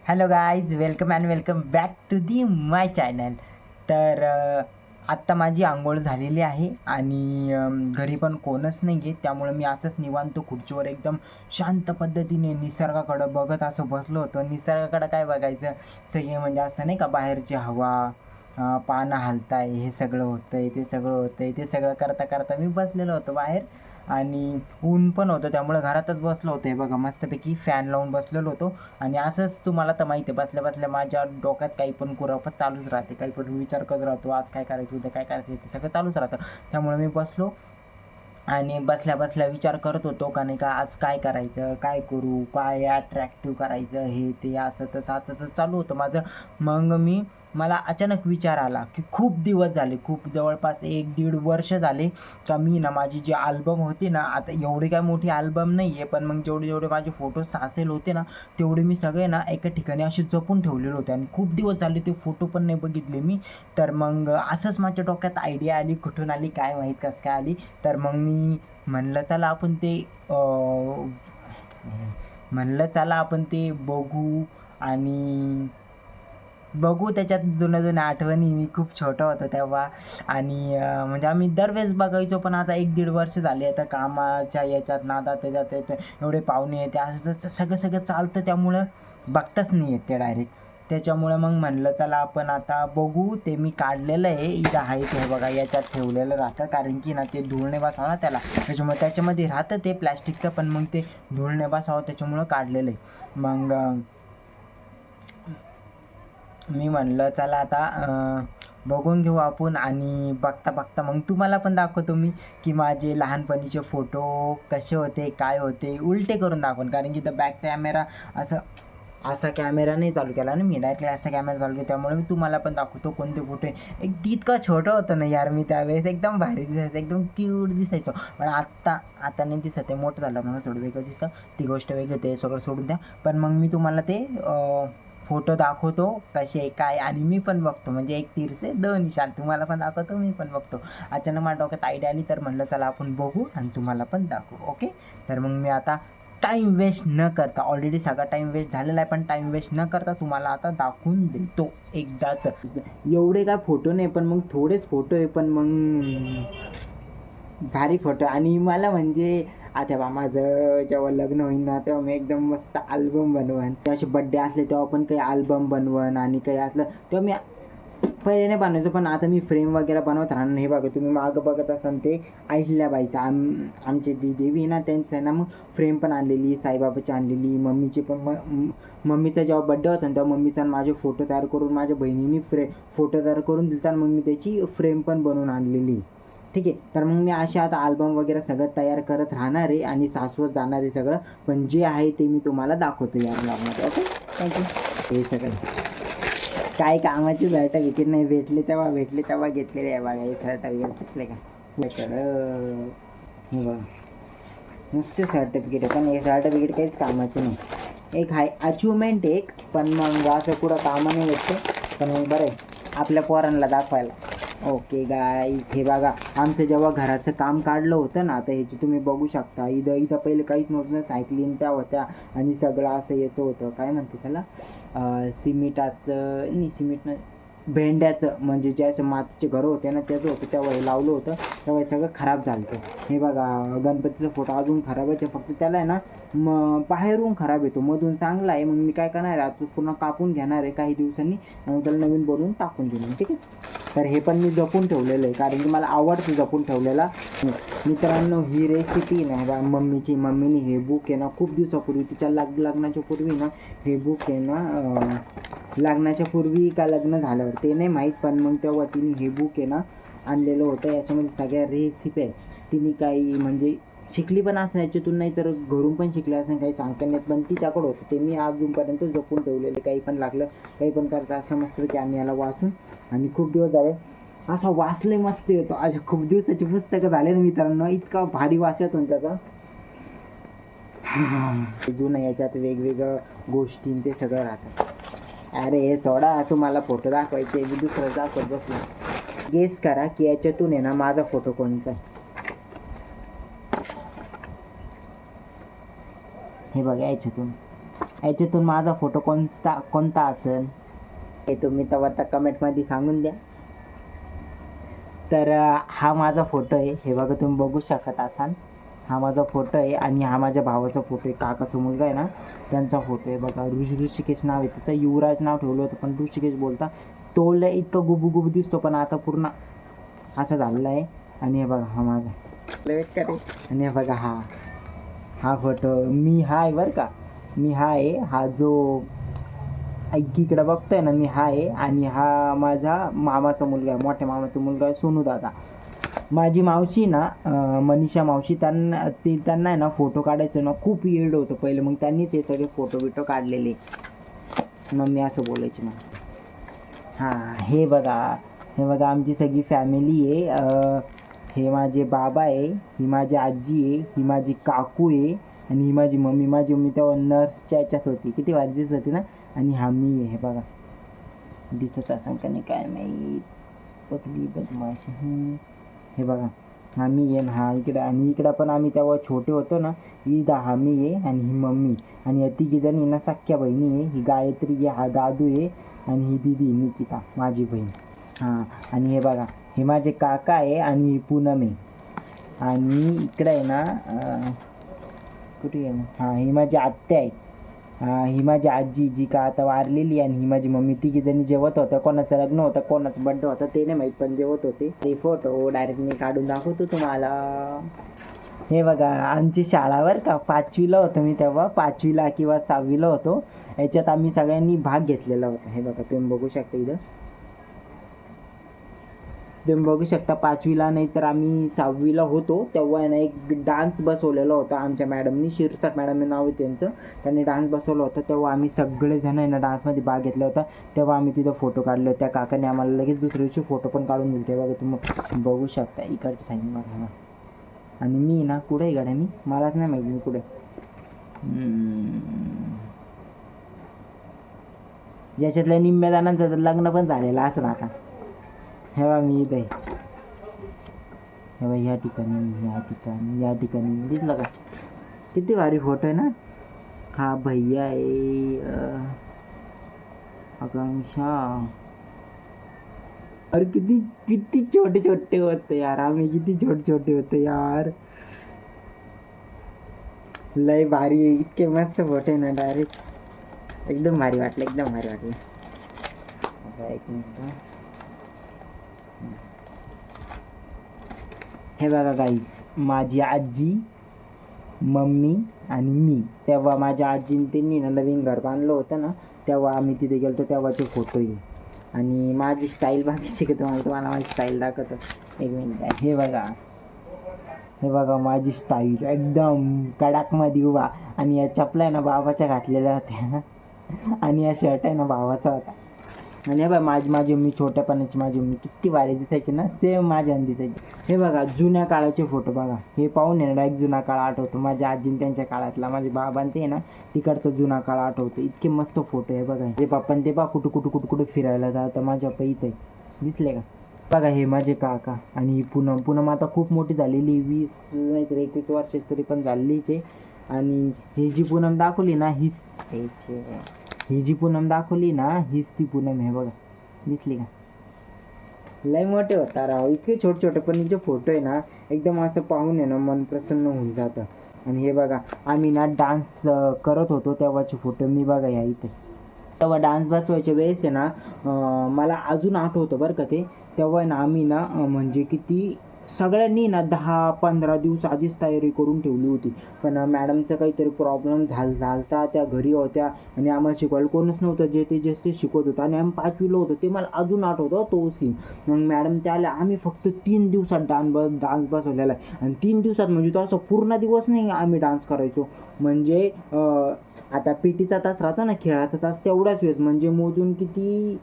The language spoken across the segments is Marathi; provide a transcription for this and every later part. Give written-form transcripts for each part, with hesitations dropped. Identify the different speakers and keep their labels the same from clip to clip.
Speaker 1: Hello guys, welcome and welcome back to the my channel. तर आत्ता माझी आंघोळ झालेली आहे आणि घरी पण कोणच नाही आहे. त्यामुळे मी असंच निवांत खुर्चीवर एकदम शांत पद्धतीने निसर्गाकडं बघत असं बसलो होतो. निसर्गाकडं काय बघायचं, सगळे म्हणजे असं नाही का, बाहेरची हवा, पानं हलताय, हे सगळं होतं आहे, ते सगळं होतं आहे, ते सगळं करता करता मी बसलेलो होतो बाहेर. आणि ऊन पण होतं, त्यामुळे घरातच बसलो होतो. हे बघा, मस्तपैकी फॅन लावून बसलेलो होतो. आणि असंच तुम्हाला तर माहिती आहे, बसल्या बसल्या माझ्या डोक्यात काही पण कुरापत चालूच राहते, काही पण विचार करत राहतो, आज काय करायचं, उद्या काय करायचं, ते सगळं चालूच राहतं. त्यामुळे मी बसलो आणि बसल्या बसल्या विचार करत होतो का नाही का, आज काय करायचं, काय करू, काय अट्रॅक्टिव्ह करायचं, हे ते असं तसं असं चालू होतं माझं. मग मला अचानक विचार आला की खूप दिवस झाले, खूप जवळपास 1-1.5 वर्ष झाले का मी ना, माझी जी अल्बम होती ना, आता एवढी काय मोठी अल्बम नाही आहे, पण मग जेवढे जेवढे माझे फोटो साचेल होते ना, तेवढे मी सगळे ना एका ठिकाणी असे जपून ठेवलेले होते आणि खूप दिवस झाले ते फोटो पण नाही बघितले मी. तर मग असंच माझ्या डोक्यात आयडिया आली, कुठून आली काय माहीत, कसं काय आली. तर मग मी म्हणलं चला आपण ते म्हणलं चला आपण ते बघू आणि बघू त्याच्यात जुन्या जुन्या आठवणी. मी खूप छोटा होतो तेव्हा आणि म्हणजे आम्ही दरवेळेस बघायचो, पण आता 1-1.5 वर्ष झाले, आता कामाच्या याच्यात नादात त्याच्यात एवढे पाहुणे येते, असं सगळं सगळं चालतं, त्यामुळं बघताच नाही येत ते डायरेक्ट. त्याच्यामुळं मग म्हणलं चला आपण आता बघू. ते मी काढलेलं आहे, इथं आहे ते बघा, याच्यात ठेवलेलं राहतं, कारण की ना ते धूळ नाही बसावं ना त्याला, त्याच्यामुळे त्याच्यामध्ये राहतं ते प्लॅस्टिकचं, पण मग ते धूळ नाही बसावं त्याच्यामुळं काढलेलं आहे. मग मी म्हणलं चला आता बघून घेऊ आपण आणि बघता बघता मग तुम्हाला पण दाखवतो मी की माझे लहानपणीचे फोटो कसे होते, काय होते, उलटे करून दाखवून. कारण की तर बॅक कॅमेरा असं असा कॅमेरा नाही चालू केला ना मी, डायरेक्टली असा कॅमेरा चालू केला, त्यामुळे मी तुम्हाला पण दाखवतो कोणते फोटो. एक इतकं छोटं होतं ना यार मी त्यावेळेस, एकदम भारी दिसायचं, एकदम क्यूट दिसायचं. पण आता नाही दिसत आहे, मोठं झालं म्हणून थोडं वेगळं दिसतं, ती गोष्ट वेगळी, ते सगळं सोडून द्या. पण मग मी तुम्हाला ते फोटो दाखवतो कसे काय, आणि मी पण बघतो, म्हणजे एक तीर से दो निशान, तुम्हाला पण दाखवतो, मी पण बघतो. अचानक माझ्या डोक्यात आयडिया आली, तर म्हणलं चला आपण बघू आणि तुम्हाला पण दाखवू. ओके, तर मग मी आता टाईम वेस्ट न करता, ऑलरेडी सगळा टाईम वेस्ट झालेला आहे, पण टाईम वेस्ट न करता तुम्हाला आता दाखवून देतो एकदाच. एवढे काय फोटो नाही, पण मग थोडेच फोटो आहे, पण मग भारी फोटो. आणि मला म्हणजे आता बा माझं जेव्हा लग्न होईल ना, तेव्हा मी एकदम मस्त अल्बम बनवन, तेव्हा असे बड्डे असले तेव्हा पण काही अल्बम बनवन, आणि काही असलं तेव्हा मी पहिले नाही बनवायचो, पण आता मी फ्रेम वगैरे बनवत राहणार. हे बघा, तुम्ही मागं बघत असाल ते अहिल्याबाईचं, आमची देवी ना, त्यांचं आहे ना, मग फ्रेम पण आणलेली, साईबाबाची आणलेली, मम्मीची पण. मम्मीचा जेव्हा बड्डे होता ना, तेव्हा मम्मीचा माझे फोटो तयार करून माझ्या बहिणीने फोटो तयार करून दिलता, मग मी त्याची फ्रेम पण बनवून आणलेली. ठीक आहे, तर मग मी असे आता अल्बम वगैरे सगळं तयार करत राहणार आहे आणि सासवत जाणार आहे सगळं, पण जे आहे ते मी तुम्हाला दाखवतो या ब्लॉगमध्ये. Okay, thank you. हे सगळं काय कामाची सर्टिफिकेट नाही, भेटले तेव्हा घेतलेले आहे बघा, हे सर्टिफिकेट दिसले का, हे बघा, नुसते सर्टिफिकेट आहे, पण हे सर्टिफिकेट काहीच कामाचे नाही. एक आहे अचिव्हमेंट एक, पण मग असं कुठं कामाने भेटते, पण मग बरं आहे आपल्या पोरांना दाखवायला. ओके गाईज, हे बघा, आमचं जेव्हा घराचं काम काढलं होतं ना, आता ह्याची तुम्ही बघू शकता, इथं पहिले काहीच नव्हतं, सायकलिंग त्या होत्या आणि सगळं असं याचं होतं, काय म्हणते त्याला, सिमेंटाचं नाही, सिमेंट नाही, भेंड्याचं, म्हणजे जे असं मातीचे घरं होते ना त्याचं होतं, तेव्हा हे लावलं होतं, तेव्हा हे सगळं खराब झालं होतं. हे बघा, गणपतीचा फोटो अजून खराबच आहे, फक्त त्याला आहे ना बाहेरून खराब येतो, मधून चांगला आहे. मग मी काय करणार आहे, आता पूर्ण कापून घेणार आहे काही दिवसांनी, मग त्याला नवीन बनवून टाकून देईन. ठीक आहे, तर हे पण मी जपून ठेवलेलं आहे, कारण की मला आवडतं जपून ठेवलेला. मित्रांनो, ही रेसिपी नाही बा मम्मीने हे बुक आहे ना खूप दिवसापूर्वी, तिच्या लग्नाच्या पूर्वी ना, हे बुक आहे ना, लग्नाच्या पूर्वी का लग्न झाल्यावर ते नाही माहीत, पण मग तेव्हा तिने हे बुक आहे ना आणलेलं होतं. याच्यामध्ये सगळ्या रेसिपी आहे, तिने काही म्हणजे शिकली पण असं याच्यातून, नाही तर घरून पण शिकले असं, काही सांगता नाही, पण तिच्याकडं होतं ते मी अजूनपर्यंत जपून ठेवलेले. काही पण लागलं, काही पण करता असं मस्त की आम्ही याला वाचून, आणि खूप दिवस झाले असं वाचले, मस्त येतो. अशा खूप दिवसाची पुस्तकं झाले ना मित्रांनो, इतका भारी वास येतो त्याचा. जुनं याच्यात वेगवेगळ्या गोष्टी ते सगळं राहतं. अरे हे सोडा, तुम्हाला फोटो दाखवायचे, मी दुसरं दाखवत बसलो. गेस करा की याच्यातून आहे ना माझा फोटो कोणता आहे. हे बघा, याच्यातून याच्यातून माझा फोटो कोणता असेल हे तुम्ही तर कमेंटमध्ये सांगून द्या. तर हा माझा फोटो आहे, हे बघा तुम्ही बघू शकत असाल. हा माझा फोटो आहे आणि हा माझ्या भावाचा फोटो आहे, काकाचा मुलगा आहे ना त्यांचा फोटो आहे बघा. ऋषिकेश नाव आहे त्याचं, युवराज नाव ठेवलं होतं पण ऋषिकेश बोलता. तो लय इतकं गुबू दिसतो पण आता पूर्ण असं झालेलं आहे. आणि हे बघा हा माझा आणि हे बघा हा फोटो मी हा आहे बरं का. मी हा आहे, हा जो इकडे बघतोय ना मी हा आहे. आणि हा माझा मामाचा मुलगा आहे, मोठ्या मामाचा मुलगा आहे सोनू दादा. माझी मावशी ना मनीषा मावशी त्यांना आहे ना फोटो काढायचं ना खूप येड होतं पहिलं, मग त्यांनीच हे सगळे फोटो बिटो काढलेले. मग मी असं बोलायचे मग. हां हे बघा आमची सगळी फॅमिली आहे. हे माझे बाबा आहे, ही माझी आजी आहे, ही माझी काकू आहे आणि ही माझी मम्मी तेव्हा नर्सच्या याच्यात होती, किती भारी दिसत होती ना. आणि हा मी आहे, हे बघा दिसत असेल का नाही काय माहीत, पगली बदमाश. हे बघा हा मी आहे. हा इकडं आणि इकडं पण आम्ही तेव्हा छोटे होतो ना. हा मी आहे आणि ही मम्मी आणि या तिघीजणी ना सख्या बहिणी आहे. ही गायत्री आहे, हा दादू आहे आणि ही दिदी निकिता माझी बहीण. हां आणि हे बघा हे माझे काका आहे आणि ही पूनम आहे. आणि इकडं आहे ना कुठे आहे ना, हां ही माझी आत्या आहे. ही माझी आजी जी का आता वारलेली आणि ही माझी मम्मी. तिघीजणी जेवत होत्या, कोणाचं लग्न होतं कोणाचं बड्डे होता ते नाही माहीत पण जेवत होते. ते फोटो डायरेक्ट मी काढून दाखवतो तुम्हाला. हे बघा आमची शाळावर का 5वीला होतो मी तेव्हा, 5वीला किंवा 6वीला होतो. याच्यात आम्ही सगळ्यांनी भाग घेतलेला होता. हे बघा तुम्ही बघू शकता इथं, तुम्ही बघू शकता 5वीला नाही तर आम्ही 6वीला होतो तेव्हा आहे ना एक डान्स बसवलेला होता आमच्या मॅडमनी. शिरसाट मॅडम नाव आहे त्यांचं. त्यांनी डान्स बसवलं होतं तेव्हा आम्ही सगळेजण आहे ना डान्समध्ये भाग घेतला होता. तेव्हा आम्ही तिथं फोटो काढले होते. त्या काकाने आम्हाला लगेच दुसऱ्या दिवशी फोटो पण काढून दिले. ते बघा तुम्ही बघू शकता इकडच्या साईडला बघा. आणि मी ना कुठे आहे गाड्या, मलाच नाही माहिती मी कुठे. याच्यातल्या निम्म्या जणांचं तर लग्न पण झालेलं असं आता. हे बघा मी इथे, हे बघा ह्या ठिकाणी दिसलं का, किती भारी फोटो आहे ना. हा भैया आहे आकांक्षा. अरे किती छोटे होते यार आम्ही, किती छोटे होते यार. लय भारी आहे, इतके मस्त फोटो आहे ना डायरेक्ट एकदम भारी वाटलं. एक मिनिट. हे बघा गाईस माझी आजी, मम्मी आणि मी. तेव्हा माझ्या आजीने त्यांनी ना नवीन घर बांधलं होतं ना तेव्हा आम्ही तिथे गेलो होतो तेव्हाचे फोटो आहे. आणि माझी स्टाईल बघायची का तुम्हाला माझी स्टाईल दाखवतो एक मिनिट. हे बघा माझी स्टाईल एकदम कडाकमध्ये उभा. आणि या चपला आहे ना बाबाच्या घातलेल्या होत्या आणि या शर्ट आहे ना भावाचा होता. आणि हे बघा माझी मम्मी छोट्यापणाची माझी मम्मी किती भारी दिसायची ना, सेम माझ्या दिसायची. हे बघा जुन्या काळाचे फोटो बघा, हे पाहून आहे ना एक जुना काळ आठवतो. माझ्या आजीन त्यांच्या काळातला, माझे बाबां ते ना तिकडचा जुना काळ आठवतो. इतके मस्त फोटो आहे बघा. हे पप्पा ते बघा कुठं फिरायला जातं. माझ्या पप्पा इथे दिसले का बघा. हे माझे काका आणि ही पूनम आता खूप मोठी झालेली, 20 नाही तर 21 वर्षाची तरी पण झालेलीच आहे. आणि ही जी पूनम दाखवली ना हीच ती पूनम. हे बघा दिसली का, लय मोठे होता राव, इतके छोटे पण हिचे फोटो आहे ना एकदम असं पाहून आहे ना मन प्रसन्न होऊन जातं. आणि हे बघा आम्ही ना डान्स करत होतो तेव्हाचे फोटो. मी बघा ह्या इथे तेव्हा डान्स बसवायच्या वेळेस आहे ना मला अजून आठवतं बरं का ते. तेव्हा ना आम्ही ना म्हणजे किती सगळ्यांनी ना 10-15 दिवस आधीच तयारी करून ठेवली होती. पण मॅडमचा काहीतरी प्रॉब्लेम झालता, त्या घरी होत्या आणि आम्हाला शिकवायला कोणच नव्हतं. जे ते शिकवत होतं आणि आम्ही 5वीला होतो. ते मला अजून आठवतं तो सीन. मग मॅडम त्या आल्या, आम्ही फक्त 3 दिवसात डान्स बसवलेला आहे. आणि 3 दिवसात म्हणजे तो असं पूर्ण दिवस नाही आम्ही डान्स करायचो. म्हणजे आता PT तास राहतो ना खेळाचा तास, तेवढाच वेळेस म्हणजे मोजून किती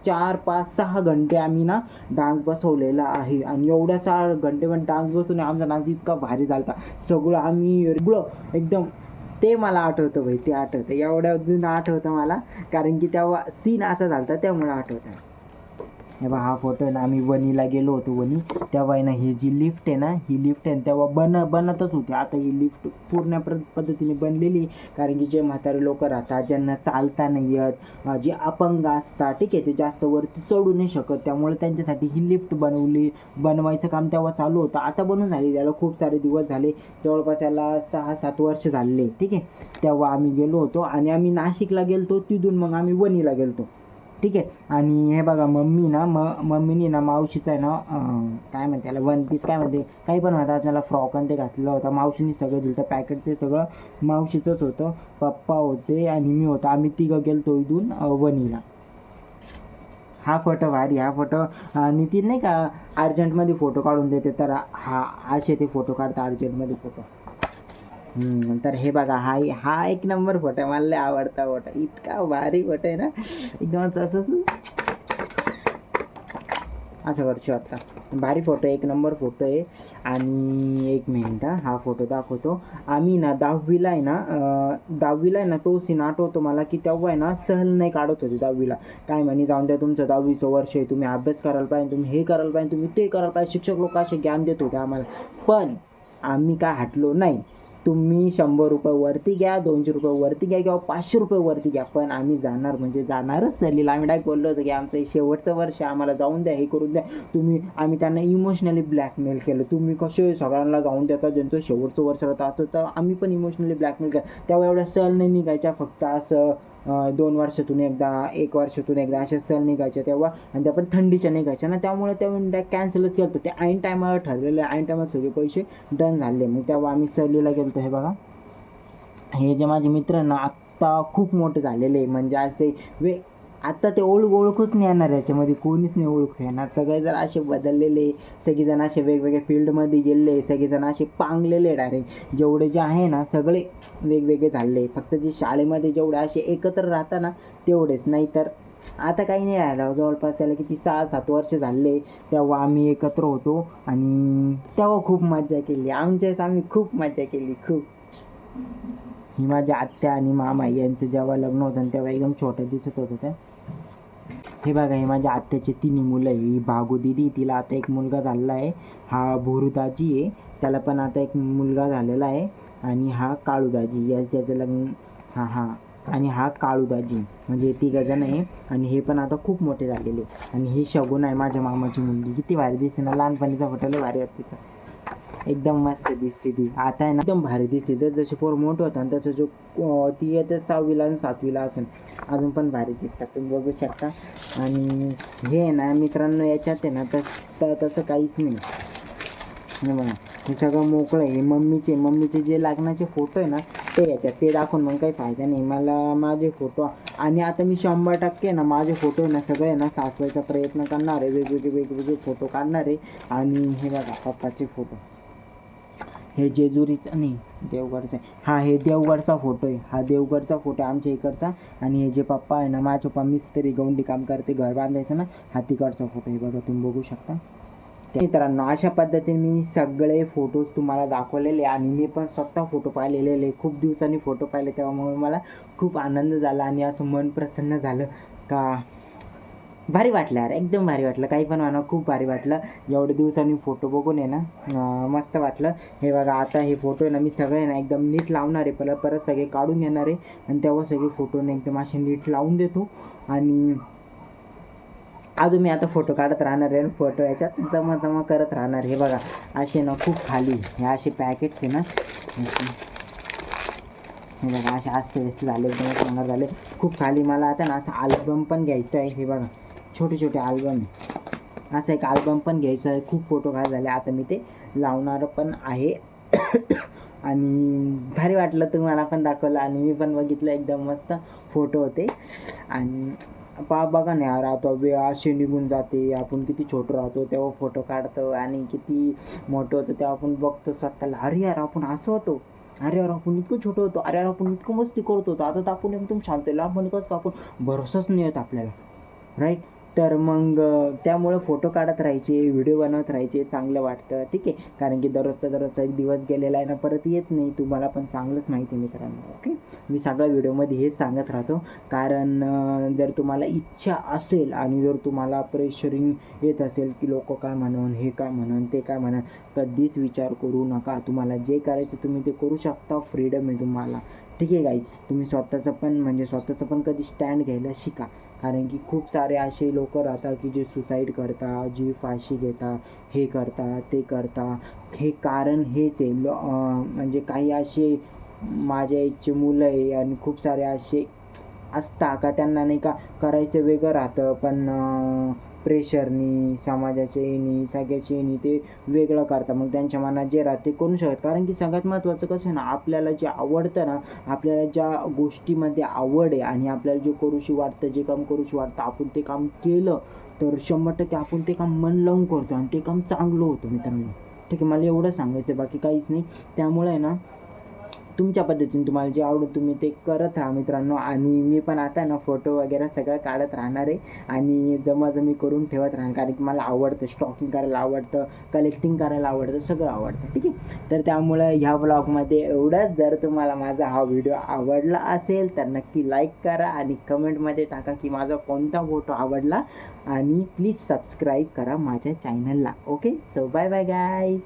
Speaker 1: 4-5-6 घंटे आम्ही ना डान्स बसवलेला आहे. आणि एवढ्या 6 घंटे पण डान्स बसवून आमचा डान्स इतका भारी झाला सगळं आम्ही एकदम. ते मला आठवतं भाई, ते आठवतं एवढ्या जुनं आठवतं मला, कारण की तेव्हा सीन असा झाला त्यामुळे आठवतं. हे बघा हा फोटो आहे ना, आम्ही वणीला गेलो होतो. वणी तेव्हा आहे ना, ही जी लिफ्ट आहे ना, ही लिफ्ट आहे तेव्हा बनतच होती. आता ही लिफ्ट पूर्ण पद्धतीने बनलेली, कारण की जे म्हातारे लोक राहतात, ज्यांना चालता नाही येत, जे अपंग असतात, ठीक आहे, ते जास्त वरती चढू नाही शकत, त्यामुळे त्यांच्यासाठी ही लिफ्ट बनवायचं काम तेव्हा चालू होतं. आता बनून झाले, याला खूप सारे दिवस झाले, जवळपास याला 6-7 वर्ष झाले, ठीक आहे. तेव्हा आम्ही गेलो होतो आणि आम्ही नाशिकला गेलतो, तिथून मग आम्ही वणीला गेलतो, ठीक आहे. आणि हे बघा मम्मी ना, मम्मीने ना मावशीचं आहे ना, काय म्हणते त्याला, वन पीस काय म्हणते, काही पण म्हणतात त्याला, फ्रॉक आणि ते घातलं होतं. मावशीने सगळं दिलं, तर पॅकेट ते सगळं मावशीचंच होतं. पप्पा होते आणि मी होतो, आम्ही तिघं गेलतो इथून वणीला. हा फोटो भारी, हा फोटो नितीन नाही का अर्जंटमध्ये फोटो काढून देते, तर हा असे ते फोटो काढता अर्जंटमध्ये फोटो. तर हे बघा, हा एक नंबर फोटो आहे, मला लय आवडता फोटो, इतका भारी फोटो आहे ना, एकदमच असं वर्ष वाटतं. भारी फोटो, एक नंबर फोटो आहे. आणि एक मिनिट, हा फोटो दाखवतो. आम्ही ना 10वीला आहे ना, 10वीला आहे ना, तो सीन आठवतो मला, की तेव्हा आहे ना सहल नाही काढत होते 10वीला. काय म्हणे, जाऊन द्या, तुमचं 10वीचं वर्ष आहे, तुम्ही अभ्यास करायला पाहिजे, तुम्ही हे करायला पाहिजे, तुम्ही ते करायला पाहिजे. शिक्षक लोक असे ज्ञान देत होते आम्हाला, पण आम्ही काय हटलो नाही. तुम्ही 100 रुपये वरती घ्या, 200 रुपये वरती घ्या, किंवा 500 रुपये वरती घ्या, पण आम्ही जाणार म्हणजे जाणारच सहलीला. आम्ही डायरेक्ट बोललो होतो की आमचं शेवटचं वर्ष, आम्हाला जाऊन द्या, हे करून द्या तुम्ही. आम्ही त्यांना इमोशनली ब्लॅकमेल केलं, तुम्ही कसे सगळ्यांना जाऊन देता ज्यांचं शेवटचं वर्ष राहतं, असं तर आम्ही पण इमोशनली ब्लॅकमेल केलं. तेव्हा एवढ्या सहल नाही निघायच्या, फक्त असं 2 वर्षातून एकदा, 1 वर्षातून एकदा अशा सहल निघायच्या तेव्हा, आणि त्या पण थंडीच्या निघायच्या ना, त्यामुळे तेव्हा कॅन्सलच केलं होतं. ते ऐन टायमावर ठरलेलं, ऐन टायमावर सगळे पैसे डन झाले. मग तेव्हा आम्ही सहलीला गेलो. हे बघा, हे जे माझे मित्र ना, आत्ता खूप मोठे झालेले, म्हणजे असे आता ते ओळखूच नाही येणार, याच्यामध्ये कोणीच नाही ओळखू येणार. सगळेजण असे बदललेले, सगळेजण असे वेगवेगळ्या फील्डमध्ये गेले, सगळेजण असे पांगलेले डायरेक्ट. जेवढे जे आहे ना, सगळे वेगवेगळे झाले. फक्त जे शाळेमध्ये जेवढे असे एकत्र राहतात ना, तेवढेच. नाही तर आता काही नाही राहिलं. जवळपास त्याला किती 6-7 वर्ष झाले, तेव्हा आम्ही एकत्र होतो आणि तेव्हा खूप मजा केली. आम्ही खूप मजा केली, खूप. ही माझ्या आत्या आणि मामा यांचं जेव्हा लग्न होतं तेव्हा एकदम छोटं दिसत होतं ते. हे बघा, हे माझ्या आत्याचे 3 मुलं आहे. ही भागू दिदी, तिला आता एक मुलगा झालेला आहे. हा भोरुदाजी आहे, त्याला पण आता एक मुलगा झालेला आहे. आणि हा काळूदाजी, ज्याचं लग्न, आणि हा काळूदाजी, म्हणजे 3 जण आहे. आणि हे पण आता खूप मोठे झालेले. आणि ही शगुन आहे, माझ्या मामाची मुलगी. किती भारी दिसते ना, लहानपणीचा फोटो लय भारी वाटते तिचा, एकदम मस्त दिसते ती. आता आहे ना, एकदम भारी दिसते. तर जसे पोर मोठं होतं आणि त्याचं जो ती येते 6वीला आणि 7वीला असेल, अजून पण भारी दिसतात, तुम्ही बघू शकता. आणि हे आहे ना मित्रांनो, याच्यात आहे ना तसं काहीच नाही. बघा, हे सगळं मोकळं आहे. मम्मीचे जे लग्नाचे फोटो आहे ना, ते याच्यात, ते दाखवून मग काही फायदा नाही मला. माझे फोटो, आणि आता मी 100% ना माझे फोटो आहे ना, सगळे ना साचवायचा प्रयत्न करणार आहे. वेगवेगळे फोटो काढणार आहे. आणि हे बघा, पप्पाचे फोटो, हे जेजुरीचं नाही, देवगडचा आहे. हा, हे देवगडचा फोटो आहे. हा देवगडचा फोटो आहे आमच्या इकडचा. आणि हे जे पप्पा आहे ना, माझे पप्पा मिस्त्री गवंडी काम करते, घर बांधायचं ना, हा तिकडचा फोटो आहे. बघा, तुम्ही बघू शकता. मित्रांनो, अशा पद्धतीने मी सगळे फोटोज तुम्हाला दाखवलेले, आणि मी पण स्वतः फोटो पाहिलेले. खूप दिवसांनी फोटो पाहिले, तेव्हा मला खूप आनंद झाला आणि असं मन प्रसन्न झालं का, भारी वाटलं यार, एकदम भारी वाटलं. काही पण म्हणा, खूप भारी वाटलं. एवढ्या दिवसांनी फोटो बघून आहे ना, मस्त वाटलं. हे बघा, आता हे फोटो आहे ना, मी सगळे ना एकदम नीट लावणार आहे. परत सगळे काढून घेणार आहे, आणि तेव्हा सगळे फोटोने एकदम असे नीट लावून देतो. आणि अजून मी आता फोटो काढत राहणार आहे, फोटो याच्यात जमा करत राहणार. हे बघा, असे ना खूप खाली हे असे पॅकेट्स आहे ना, हे बघा, असे असते झाले, एकदम चांगलं झाले. खूप खाली मला आता ना असं अल्बम पण घ्यायचं आहे. हे बघा, छोटे अल्बम आहे, असं एक अल्बम पण घ्यायचं आहे. खूप फोटो काय झाले, आता मी ते लावणार पण आहे. आणि भारी वाटलं, तुम्हाला पण दाखवलं आणि मी पण बघितलं, एकदम मस्त फोटो होते. आणि बघा ना यार, आता वेळ अशी निघून जाते, आपण किती छोटं राहतो तेव्हा फोटो काढतो, आणि किती मोठं होतं तेव्हा आपण बघतो स्वतःला, अरे यार आपण असं होतो, अरे यार आपण इतकं छोटं होतो, अरे यार आपण इतकं मस्ती करत होतो. आता तर आपण एकदम शांत आहे, लहानपणी कसं आपण भरोसाच नाही येत आपल्याला, राईट. तर मग त्यामुळं फोटो काढत राहायचे, व्हिडिओ बनवत राहायचे, चांगलं वाटतं. ठीक आहे, कारण की दररोजचा एक दिवस गेलेला आहे ना, परत येत नाही. तुम्हाला पण चांगलंच माहिती आहे मित्रांनो. ओके, मी सगळ्या व्हिडिओमध्ये हेच सांगत राहतो. कारण जर तुम्हाला इच्छा असेल आणि जर तुम्हाला प्रेशरिंग येत असेल की लोक काय म्हणून, हे काय म्हणून, ते काय म्हणून, कधीच विचार करू नका. तुम्हाला जे करायचं तुम्ही ते करू शकता. फ्रीडम आहे तुम्हाला. ठीक आहे गाईज, तुम्ही स्वतःचं पण कधी स्टँड घ्यायला शिका. कारण की खूप सारे असे लोक राहतात की जे सुसाईड करतात, जी फाशी घेतात, हे करतात, ते करतात. हे कारण हेच आहे. म्हणजे काही असे माझ्या एजचे मुलं आहे आणि खूप सारे असे असतात का त्यांना नाही का करायचं वेगळं राहतं, पण प्रेशरनी, समाजाच्या येणी, सगळ्याच्या येणी ते वेगळं करतात. मग त्यांच्या मनात जे राहते करू शकत. कारण की सगळ्यात महत्त्वाचं कसं आहे ना, आपल्याला जे आवडतं ना, आपल्याला ज्या गोष्टीमध्ये आवड आहे आणि आपल्याला जे करूशी वाटतं, जे काम करूशी वाटतं, आपण ते काम केलं तर 100% आपण ते काम मन लावून करतो आणि ते काम चांगलं होतं मित्रांनो. ठीक आहे, मला एवढं सांगायचं आहे, बाकी काहीच नाही. त्यामुळे आहे ना, तुमच्या पद्धतीने तुम्हाला जे आवडतं तुम्ही ते करत राहा मित्रांनो. आणि मी पण आता ना फोटो वगैरे सगळं काढत राहणार आहे आणि जमाजमी करून ठेवत राहणार. कारण की मला आवडतं, स्टॉकिंग करायला आवडतं, कलेक्टिंग करायला आवडतं, सगळं आवडतं. ठीक आहे, तर त्यामुळं ह्या ब्लॉगमध्ये एवढंच. जर तुम्हाला माझा हा व्हिडिओ आवडला असेल तर नक्की लाईक करा आणि कमेंटमध्ये टाका की माझा कोणता फोटो आवडला. आणि प्लीज सबस्क्राईब करा माझ्या चॅनलला. Okay, so bye bye guys.